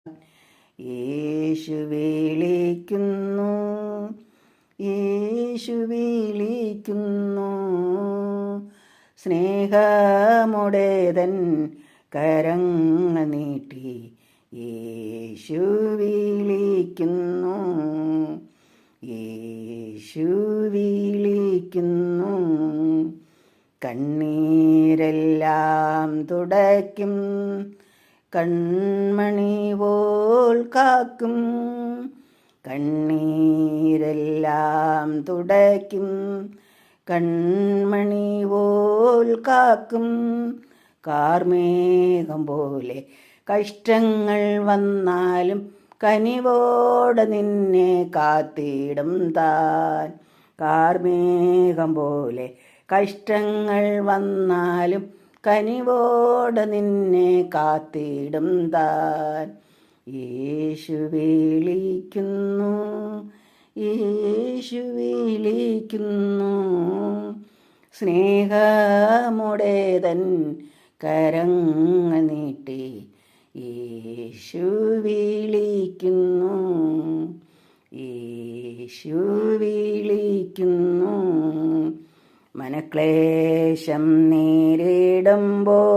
യേശു വിളിക്കുന്നു, യേശു വിളിക്കുന്നു. സ്നേഹമുടേതൻ കരങ്ങൾ നീട്ടി യേശു വിളിക്കുന്നു, യേശു വിളിക്കുന്നു. കണ്ണീരെല്ലാം തുടയ്ക്കും, കൺമണി പോൽ കാക്കും. കണ്ണീരെല്ലാം തുടയ്ക്കും, കൺമണി പോൽ കാക്കും. കാർമേഘം പോലെ കഷ്ടങ്ങൾ വന്നാലും കനിവോടെ നിന്നെ കാത്തിടും താൻ. കാർമേഘം പോലെ കഷ്ടങ്ങൾ വന്നാലും കനിവോടെ നിന്നെ കാത്തിടും താൻ. യേശു വിളിക്കുന്നു, യേശു വിളിക്കുന്നു. സ്നേഹമുടേതൻ കരങ്ങൾ നീട്ടി യേശു വിളിക്കുന്നു, യേശു വിളിക്കുന്നു. മനക്ലേശം നേരിടുമ്പോൾ